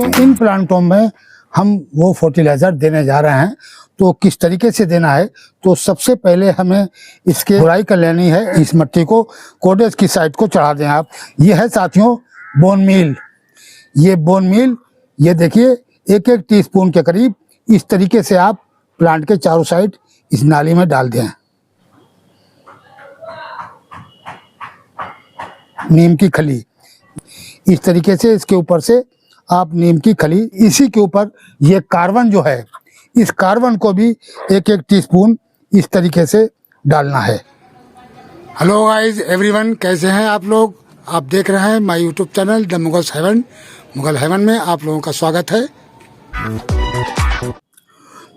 साथियों, इन प्लांटों में हम वो फर्टिलाइजर देने जा रहे हैं। तो किस तरीके से देना है, तो सबसे पहले हमें इसके गुड़ाई कर लेनी है। इस मट्टी को कोडेज की साइड को चढ़ा दें आप। ये है साथियों बोन मील। ये बोन मील, ये देखिए 1-1 टीस्पून के करीब इस तरीके से आप प्लांट के चारों साइड इस नाली में डाल दें। नीम की खली इस तरीके से इसके ऊपर से आप नीम की खली, इसी के ऊपर ये कार्बन जो है, इस कार्बन को भी 1-1 टीस्पून इस तरीके से डालना है। हेलो गाइस एवरीवन, कैसे हैं आप लोग? आप देख रहे हैं my YouTube channel the Mughals heaven. Mughal heaven में आप लोगों का स्वागत है।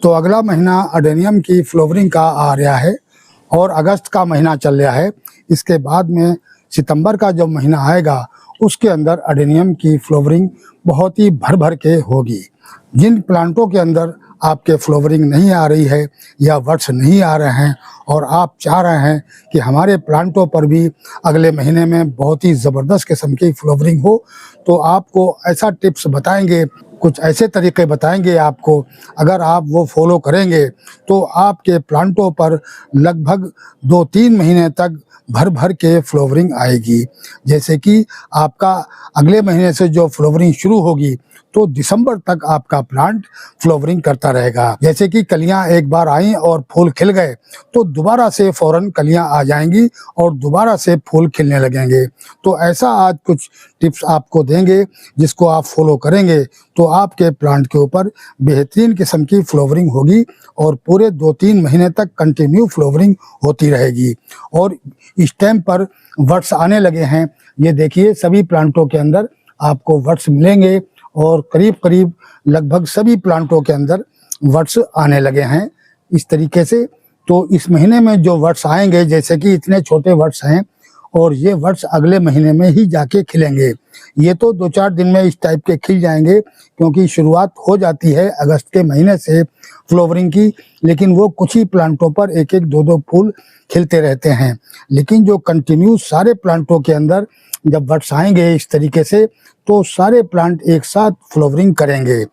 तो अगला महीना अडेनियम की फ्लावरिंग का आ रहा है और अगस्त का महीना चल रहा है। इसके बाद में सितंबर का जो महीना आएगा उसके अंदर अडेनियम की फ्लावरिंग बहुत ही भर भर के होगी। जिन प्लांटों के अंदर आपके फ्लावरिंग नहीं आ रही है या वर्ड्स नहीं आ रहे हैं और आप चाह रहे हैं कि हमारे प्लांटों पर भी अगले महीने में बहुत ही ज़बरदस्त किस्म की फ्लावरिंग हो, तो आपको ऐसा टिप्स बताएंगे, कुछ ऐसे तरीके बताएंगे आपको। अगर आप वो फॉलो करेंगे तो आपके प्लांटों पर लगभग 2-3 महीने तक भर भर के फ्लावरिंग आएगी। जैसे कि आपका अगले महीने से जो फ्लावरिंग शुरू होगी तो दिसंबर तक आपका प्लांट फ्लावरिंग करता रहेगा। जैसे कि कलियां एक बार आई और फूल खिल गए तो दोबारा से फौरन कलियां आ जाएंगी और दोबारा से फूल खिलने लगेंगे। तो ऐसा आज कुछ टिप्स आपको देंगे जिसको आप फॉलो करेंगे तो आपके प्लांट के ऊपर बेहतरीन किस्म की फ्लावरिंग होगी और पूरे 2-3 महीने तक कंटिन्यू फ्लावरिंग होती रहेगी। और इस टाइम पर वर्ड्स आने लगे हैं। ये देखिए सभी प्लांटों के अंदर आपको वर्ड्स मिलेंगे और करीब करीब लगभग सभी प्लांटों के अंदर वर्ड्स आने लगे हैं इस तरीके से। तो इस महीने में जो वर्ड्स आएंगे, जैसे कि इतने छोटे वर्ड्स हैं और ये वर्ड्स अगले महीने में ही जाके खिलेंगे। ये तो 2-4 दिन में इस टाइप के खिल जाएंगे क्योंकि शुरुआत हो जाती है अगस्त के महीने से फ्लावरिंग की, लेकिन वो कुछ ही प्लांटों पर 1-1, 2-2 फूल खिलते रहते हैं। लेकिन जो कंटिन्यू सारे प्लांटों के अंदर जब वर्ड्स आएंगे इस तरीके से तो सारे प्लांट एक साथ फ्लावरिंग करेंगे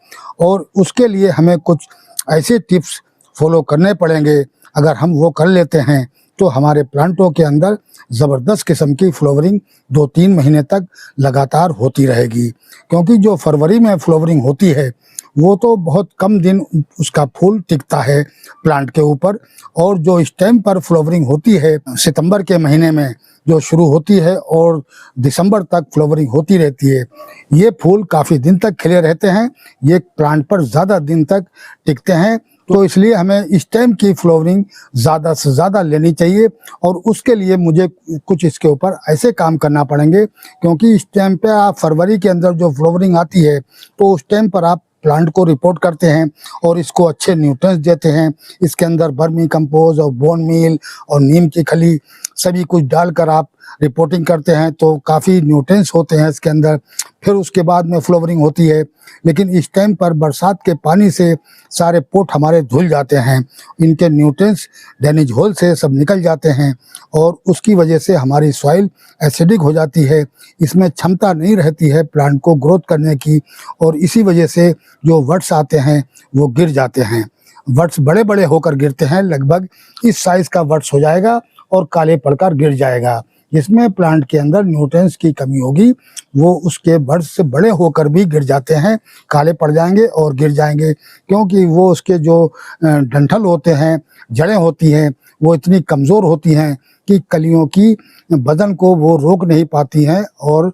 और उसके लिए हमें कुछ ऐसे टिप्स फॉलो करने पड़ेंगे। अगर हम वो कर लेते हैं तो हमारे प्लांटों के अंदर ज़बरदस्त किस्म की फ्लावरिंग 2-3 महीने तक लगातार होती रहेगी। क्योंकि जो फरवरी में फ्लावरिंग होती है वो तो बहुत कम दिन उसका फूल टिकता है प्लांट के ऊपर, और जो इस टाइम पर फ्लावरिंग होती है सितंबर के महीने में जो शुरू होती है और दिसंबर तक फ्लावरिंग होती रहती है, ये फूल काफ़ी दिन तक खिले रहते हैं, ये प्लांट पर ज़्यादा दिन तक टिकते हैं। तो इसलिए हमें इस टाइम की फ्लावरिंग ज़्यादा से ज़्यादा लेनी चाहिए और उसके लिए मुझे कुछ इसके ऊपर ऐसे काम करना पड़ेंगे। क्योंकि इस टाइम पे आप फरवरी के अंदर जो फ्लावरिंग आती है तो उस टाइम पर आप प्लांट को रिपोर्ट करते हैं और इसको अच्छे न्यूट्रिएंट्स देते हैं। इसके अंदर वर्मी कंपोज और बोन मील और नीम की खली सभी कुछ डालकर आप रिपोर्टिंग करते हैं तो काफ़ी न्यूट्रिएंट्स होते हैं इसके अंदर। फिर उसके बाद में फ्लावरिंग होती है। लेकिन इस टाइम पर बरसात के पानी से सारे पोट हमारे धुल जाते हैं, इनके न्यूट्रिएंट्स ड्रेनेज होल से सब निकल जाते हैं और उसकी वजह से हमारी सॉइल एसिडिक हो जाती है। इसमें क्षमता नहीं रहती है प्लांट को ग्रोथ करने की और इसी वजह से जो वर्ड्स आते हैं वो गिर जाते हैं। वर्ड्स बड़े बड़े होकर गिरते हैं, लगभग इस साइज़ का वर्ड्स हो जाएगा और काले पड़कर गिर जाएगा, जिसमें प्लांट के अंदर न्यूट्रिएंट्स की कमी होगी। वो उसके वर्ड्स से बड़े होकर भी गिर जाते हैं, काले पड़ जाएंगे और गिर जाएंगे, क्योंकि वो उसके जो डंठल होते हैं, जड़ें होती हैं, वो इतनी कमज़ोर होती हैं कि कलियों की बदन को वो रोक नहीं पाती हैं और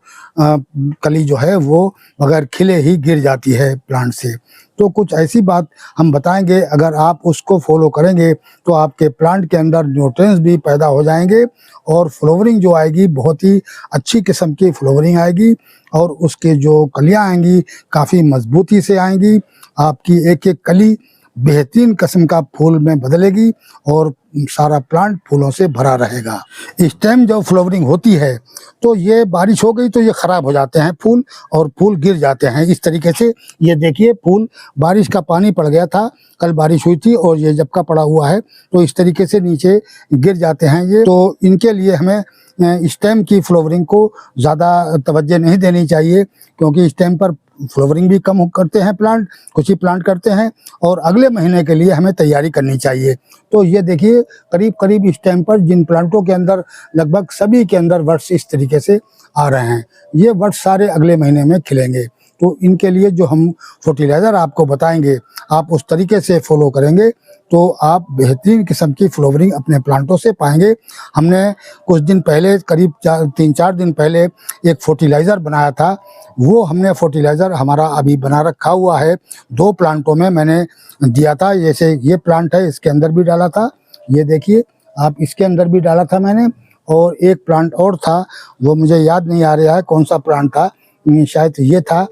कली जो है वो बगैर खिले ही गिर जाती है प्लांट से। तो कुछ ऐसी बात हम बताएंगे, अगर आप उसको फॉलो करेंगे तो आपके प्लांट के अंदर न्यूट्रिएंट्स भी पैदा हो जाएंगे और फ्लावरिंग जो आएगी बहुत ही अच्छी किस्म की फ्लावरिंग आएगी और उसके जो कलियां आएंगी काफ़ी मजबूती से आएंगी। आपकी एक एक कली बेहतरीन किस्म का फूल में बदलेगी और सारा प्लांट फूलों से भरा रहेगा। इस टाइम जब फ्लावरिंग होती है तो ये बारिश हो गई तो ये ख़राब हो जाते हैं फूल और फूल गिर जाते हैं इस तरीके से। ये देखिए फूल, बारिश का पानी पड़ गया था, कल बारिश हुई थी और ये जब का पड़ा हुआ है तो इस तरीके से नीचे गिर जाते हैं ये। तो इनके लिए हमें इस टाइम की फ्लावरिंग को ज़्यादा तवज्जो नहीं देनी चाहिए, क्योंकि इस टाइम पर फ्लावरिंग भी कम करते हैं प्लांट, कुछ ही प्लांट करते हैं, और अगले महीने के लिए हमें तैयारी करनी चाहिए। तो ये देखिए करीब करीब इस टाइम पर जिन प्लांटों के अंदर लगभग सभी के अंदर वर्ड्स इस तरीके से आ रहे हैं, ये वर्ड्स सारे अगले महीने में खिलेंगे। तो इनके लिए जो हम फर्टिलाइज़र आपको बताएंगे, आप उस तरीके से फॉलो करेंगे तो आप बेहतरीन किस्म की फ्लावरिंग अपने प्लांटों से पाएंगे। हमने कुछ दिन पहले करीब 3-4 दिन पहले एक फर्टिलाइज़र बनाया था, वो हमने फर्टिलाइज़र हमारा अभी बना रखा हुआ है। 2 प्लांटों में मैंने दिया था, जैसे ये प्लांट है इसके अंदर भी डाला था, ये देखिए आप, इसके अंदर भी डाला था मैंने, और एक प्लांट और था, वो मुझे याद नहीं आ रहा है कौन सा प्लांट था, शायद ये था।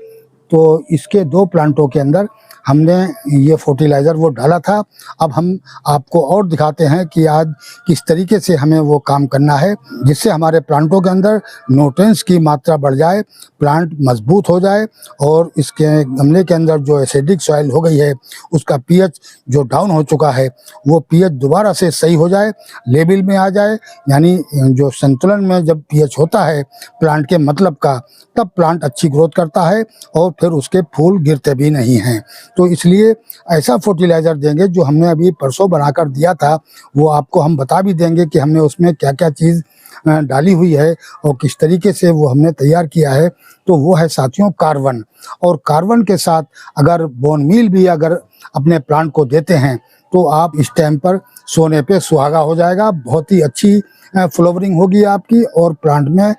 तो इसके 2 प्लांटों के अंदर हमने ये फर्टिलाइज़र वो डाला था। अब हम आपको और दिखाते हैं कि आज किस तरीके से हमें वो काम करना है, जिससे हमारे प्लांटों के अंदर न्यूट्रिएंट्स की मात्रा बढ़ जाए, प्लांट मजबूत हो जाए, और इसके गमले के अंदर जो एसिडिक सॉइल हो गई है उसका पीएच जो डाउन हो चुका है वो पीएच दोबारा से सही हो जाए, लेवल में आ जाए। यानी जो संतुलन में जब पीएच होता है प्लांट के मतलब का, तब प्लांट अच्छी ग्रोथ करता है और फिर उसके फूल गिरते भी नहीं हैं। तो इसलिए ऐसा फर्टिलाइज़र देंगे जो हमने अभी परसों बनाकर दिया था, वो आपको हम बता भी देंगे कि हमने उसमें क्या क्या चीज़ डाली हुई है और किस तरीके से वो हमने तैयार किया है। तो वो है साथियों कार्बन, और कार्बन के साथ अगर बोन मील भी अगर अपने प्लांट को देते हैं तो आप इस टाइम पर सोने पे सुहागा हो जाएगा। बहुत ही अच्छी फ्लावरिंग होगी आपकी, और प्लांट में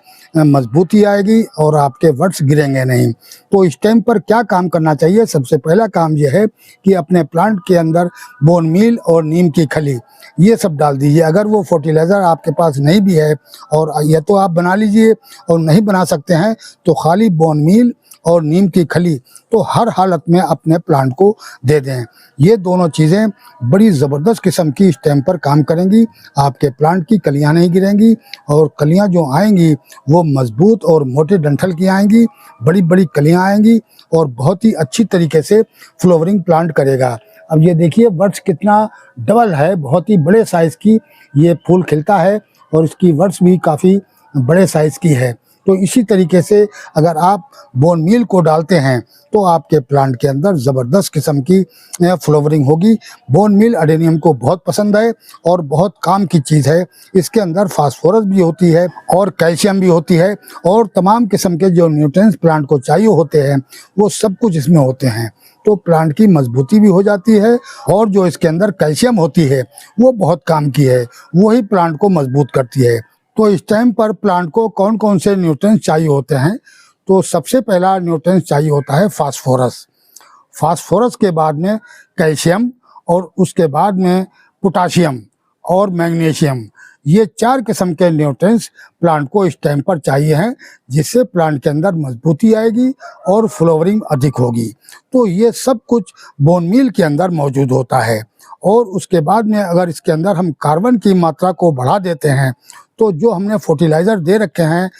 मजबूती आएगी और आपके वर्ड्स गिरेंगे नहीं। तो इस टाइम पर क्या काम करना चाहिए? सबसे पहला काम यह है कि अपने प्लांट के अंदर बोन मील और नीम की खली ये सब डाल दीजिए। अगर वो फर्टिलाइज़र आपके पास नहीं भी है, और यह तो आप बना लीजिए, और नहीं बना सकते हैं तो खाली बोन मील और नीम की खली तो हर हालत में अपने प्लांट को दे दें। ये दोनों चीज़ें बड़ी ज़बरदस्त किस्म की इस टाइम पर काम करेंगी। आपके प्लांट की कलियां नहीं गिरेंगी, और कलियां जो आएंगी वो मजबूत और मोटे डंठल की आएंगी, बड़ी बड़ी कलियां आएंगी, और बहुत ही अच्छी तरीके से फ्लावरिंग प्लांट करेगा। अब ये देखिए वर्ड्स कितना डबल है, बहुत ही बड़े साइज़ की ये फूल खिलता है, और इसकी वर्ड्स भी काफ़ी बड़े साइज़ की है। तो इसी तरीके से अगर आप बोन मील को डालते हैं तो आपके प्लांट के अंदर ज़बरदस्त किस्म की फ्लावरिंग होगी। बोन मील अडेनियम को बहुत पसंद है और बहुत काम की चीज़ है। इसके अंदर फास्फोरस भी होती है और कैल्शियम भी होती है, और तमाम किस्म के जो न्यूट्रिएंट्स प्लांट को चाहिए होते हैं वो सब कुछ इसमें होते हैं। तो प्लांट की मजबूती भी हो जाती है, और जो इसके अंदर कैल्शियम होती है वो बहुत काम की है, वही प्लांट को मजबूत करती है। तो इस टाइम पर प्लांट को कौन कौन से न्यूट्रिएंट्स चाहिए होते हैं? तो सबसे पहला न्यूट्रिएंट्स चाहिए होता है फास्फोरस। फास्फोरस के बाद में कैल्शियम, और उसके बाद में पोटाशियम और मैग्नीशियम। ये 4 किस्म के न्यूट्रिएंट्स प्लांट को इस टाइम पर चाहिए हैं, जिससे प्लांट के अंदर मजबूती आएगी और फ्लावरिंग अधिक होगी। तो ये सब कुछ बोन मील के अंदर मौजूद होता है। और उसके बाद में अगर इसके अंदर हम कार्बन की मात्रा को बढ़ा देते हैं तो जो हमने फर्टिलाइज़र दे रखे हैं,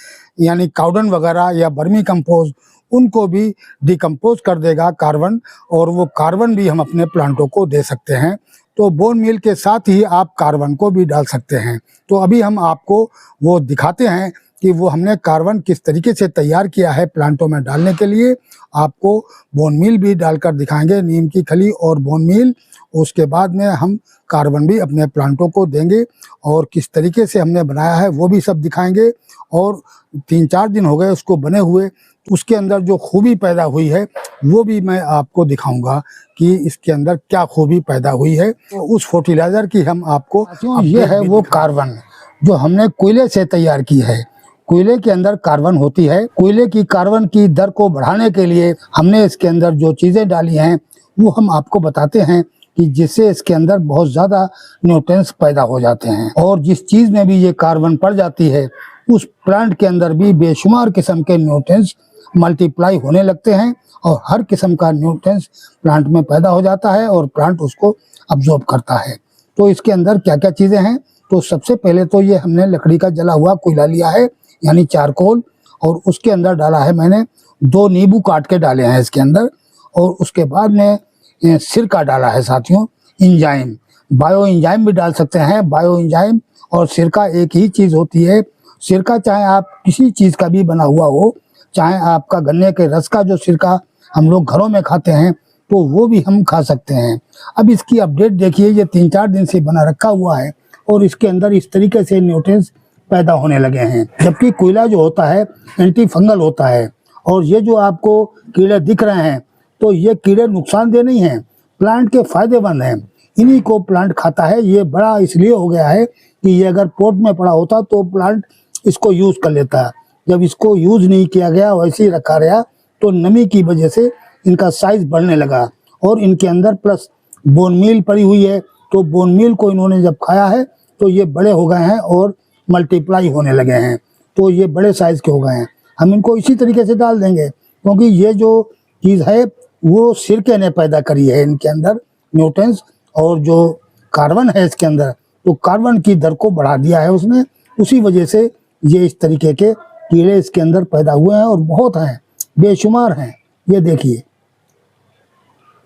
यानी काउडन वगैरह या बर्मी कंपोज, उनको भी डिकम्पोज कर देगा कार्बन, और वो कार्बन भी हम अपने प्लांटों को दे सकते हैं। तो बोन मील के साथ ही आप कार्बन को भी डाल सकते हैं। तो अभी हम आपको वो दिखाते हैं कि वो हमने कार्बन किस तरीके से तैयार किया है प्लांटों में डालने के लिए। आपको बोन मील भी डालकर दिखाएंगे, नीम की खली और बोन मील। उसके बाद में हम कार्बन भी अपने प्लांटों को देंगे, और किस तरीके से हमने बनाया है वो भी सब दिखाएंगे। और 3-4 दिन हो गए उसको बने हुए, उसके अंदर जो खूबी पैदा हुई है वो भी मैं आपको दिखाऊंगा कि इसके अंदर क्या खूबी पैदा हुई है। तो उस फर्टिलाइज़र की हम आपको, ये है वो कार्बन जो हमने कोयले से तैयार की है। कोयले के अंदर कार्बन होती है। कोयले की कार्बन की दर को बढ़ाने के लिए हमने इसके अंदर जो चीज़ें डाली हैं वो हम आपको बताते हैं, कि जिससे इसके अंदर बहुत ज़्यादा न्यूट्रिएंट्स पैदा हो जाते हैं। और जिस चीज़ में भी ये कार्बन पड़ जाती है उस प्लांट के अंदर भी बेशुमार किस्म के न्यूट्रिएंट्स मल्टीप्लाई होने लगते हैं, और हर किस्म का न्यूट्रिएंट्स प्लांट में पैदा हो जाता है और प्लांट उसको अब्जॉर्ब करता है। तो इसके अंदर क्या क्या चीज़ें हैं? तो सबसे पहले तो ये हमने लकड़ी का जला हुआ कोयला लिया है, यानी चारकोल, और उसके अंदर डाला है मैंने 2 नींबू काट के डाले हैं इसके अंदर। और उसके बाद में सिरका डाला है साथियों, इंजाइम, बायो इंजाइम भी डाल सकते हैं। बायो इंजाइम और सिरका एक ही चीज़ होती है। सिरका चाहे आप किसी चीज़ का भी बना हुआ हो, चाहे आपका गन्ने के रस का जो सिरका हम लोग घरों में खाते हैं तो वो भी हम खा सकते हैं। अब इसकी अपडेट देखिए, ये 3-4 दिन से बना रखा हुआ है और इसके अंदर इस तरीके से न्यूट्रिएंट्स पैदा होने लगे हैं। जबकि कोयला जो होता है एंटी फंगल होता है, और ये जो आपको कीड़े दिख रहे हैं तो ये कीड़े नुकसानदेह नहीं हैं, प्लांट के फायदेमंद हैं। इन्हीं को प्लांट खाता है। ये बड़ा इसलिए हो गया है कि ये अगर पोट में पड़ा होता तो प्लांट इसको यूज़ कर लेता है। जब इसको यूज़ नहीं किया गया, वैसे ही रखा रहा, तो नमी की वजह से इनका साइज बढ़ने लगा। और इनके अंदर प्लस बोन मील पड़ी हुई है, तो बोन मील को इन्होंने जब खाया है तो ये बड़े हो गए हैं और मल्टीप्लाई होने लगे हैं, तो ये बड़े साइज के हो गए हैं। हम इनको इसी तरीके से डाल देंगे, क्योंकि ये जो चीज़ है वो सिरके ने पैदा करी है इनके अंदर न्यूट्रिएंट्स, और जो कार्बन है इसके अंदर, तो कार्बन की दर को बढ़ा दिया है उसने। उसी वजह से ये इस तरीके के कीड़े इसके अंदर पैदा हुए हैं, और बहुत हैं, बेशुमार हैं। ये देखिए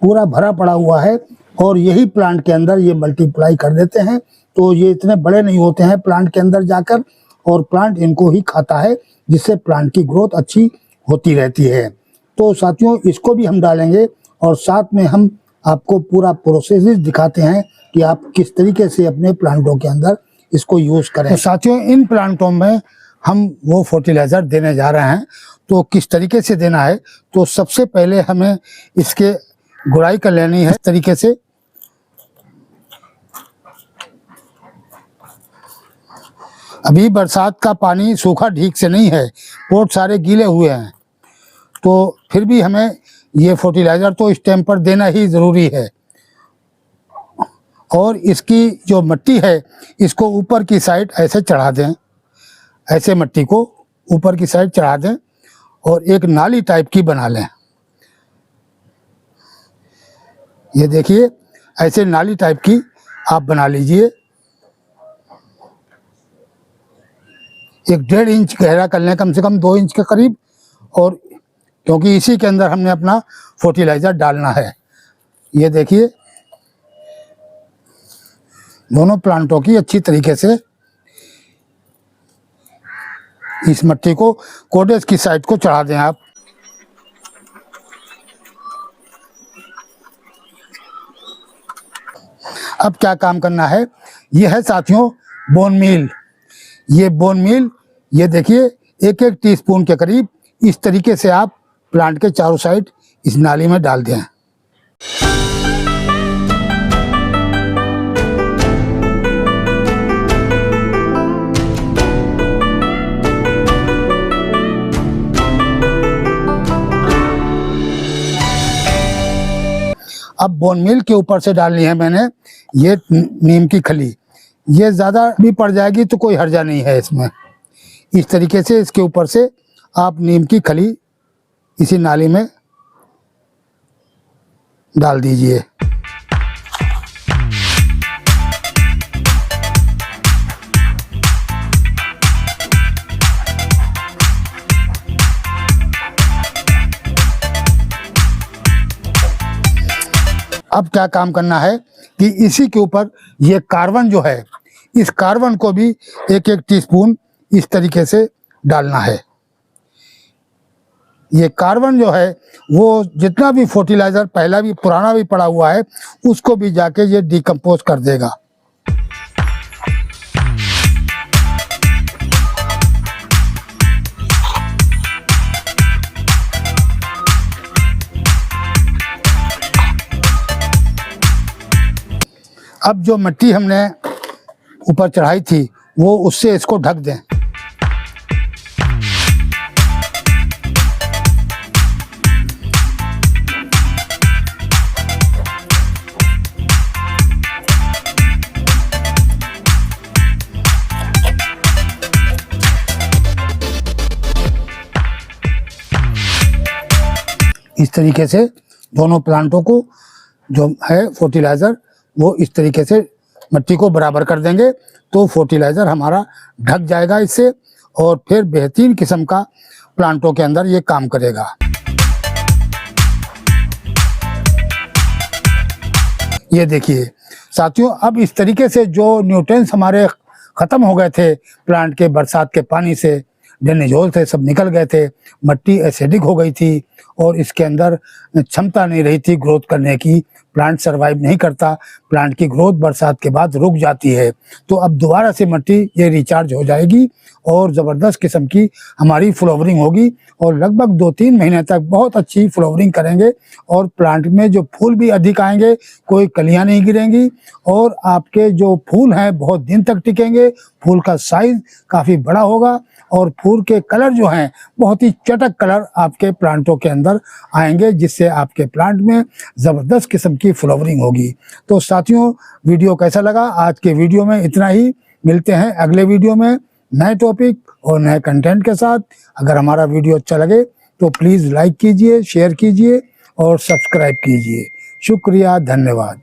पूरा भरा पड़ा हुआ है, और यही प्लांट के अंदर ये मल्टीप्लाई कर देते हैं। तो ये इतने बड़े नहीं होते हैं प्लांट के अंदर जाकर, और प्लांट इनको ही खाता है, जिससे प्लांट की ग्रोथ अच्छी होती रहती है। तो साथियों, इसको भी हम डालेंगे, और साथ में हम आपको पूरा प्रोसेस दिखाते हैं कि आप किस तरीके से अपने प्लांटों के अंदर इसको यूज़ करें। तो साथियों, इन प्लांटों में हम वो फर्टिलाइज़र देने जा रहे हैं। तो किस तरीके से देना है, तो सबसे पहले हमें इसके गुड़ाई कर लेनी है इस तरीके से। अभी बरसात का पानी सूखा ठीक से नहीं है, पोट सारे गीले हुए हैं, तो फिर भी हमें ये फर्टिलाइज़र तो इस टाइम पर देना ही ज़रूरी है। और इसकी जो मिट्टी है इसको ऊपर की साइड ऐसे चढ़ा दें, ऐसे मिट्टी को ऊपर की साइड चढ़ा दें, और एक नाली टाइप की बना लें। ये देखिए, ऐसे नाली टाइप की आप बना लीजिए। 1.5 इंच गहरा कर लें, कम से कम 2 इंच के करीब, और क्योंकि इसी के अंदर हमने अपना फर्टिलाइज़र डालना है। ये देखिए, दोनों प्लांटों की अच्छी तरीके से इस मिट्टी को कोडेस की साइड को चढ़ा दें आप। अब क्या काम करना है, ये है साथियों बोन मील। ये बोन मील, ये देखिए 1-1 टीस्पून के करीब इस तरीके से आप प्लांट के चारों साइड इस नाली में डाल दें। अब बोन मील के ऊपर से डालनी है मैंने ये नीम की खली। ये ज़्यादा भी पड़ जाएगी तो कोई हर्जा नहीं है इसमें। इस तरीके से इसके ऊपर से आप नीम की खली इसी नाली में डाल दीजिए। अब क्या काम करना है कि इसी के ऊपर ये कार्बन जो है, इस कार्बन को भी 1-1 टीस्पून इस तरीके से डालना है। ये कार्बन जो है वो जितना भी फर्टिलाइज़र पहला भी पुराना भी पड़ा हुआ है उसको भी जाके ये डिकम्पोज कर देगा। अब जो मिट्टी हमने ऊपर चढ़ाई थी वो उससे इसको ढक दें। इस तरीके से दोनों प्लांटों को जो है फर्टिलाइज़र वो इस तरीके से मिट्टी को बराबर कर देंगे तो फर्टिलाइज़र हमारा ढक जाएगा इससे, और फिर बेहतरीन किस्म का प्लांटों के अंदर ये काम करेगा। ये देखिए साथियों, अब इस तरीके से जो न्यूट्रिएंट्स हमारे ख़त्म हो गए थे प्लांट के बरसात के पानी से, डेनिजोल थे सब निकल गए थे, मिट्टी एसिडिक हो गई थी और इसके अंदर क्षमता नहीं रही थी ग्रोथ करने की, प्लांट सर्वाइव नहीं करता, प्लांट की ग्रोथ बरसात के बाद रुक जाती है। तो अब दोबारा से मिट्टी ये रिचार्ज हो जाएगी और ज़बरदस्त किस्म की हमारी फ्लावरिंग होगी और लगभग 2-3 महीने तक बहुत अच्छी फ्लावरिंग करेंगे और प्लांट में जो फूल भी अधिक आएंगे, कोई कलियां नहीं गिरेंगी और आपके जो फूल हैं बहुत दिन तक टिकेंगे, फूल का साइज काफ़ी बड़ा होगा और फूल के कलर जो हैं बहुत ही चटक कलर आपके प्लांटों के अंदर आएंगे, जिससे आपके प्लांट में ज़बरदस्त किस्म की फ्लावरिंग होगी। तो साथियों, वीडियो कैसा लगा? आज के वीडियो में इतना ही। मिलते हैं अगले वीडियो में नए टॉपिक और नए कंटेंट के साथ। अगर हमारा वीडियो अच्छा लगे तो प्लीज़ लाइक कीजिए, शेयर कीजिए और सब्सक्राइब कीजिए। शुक्रिया, धन्यवाद।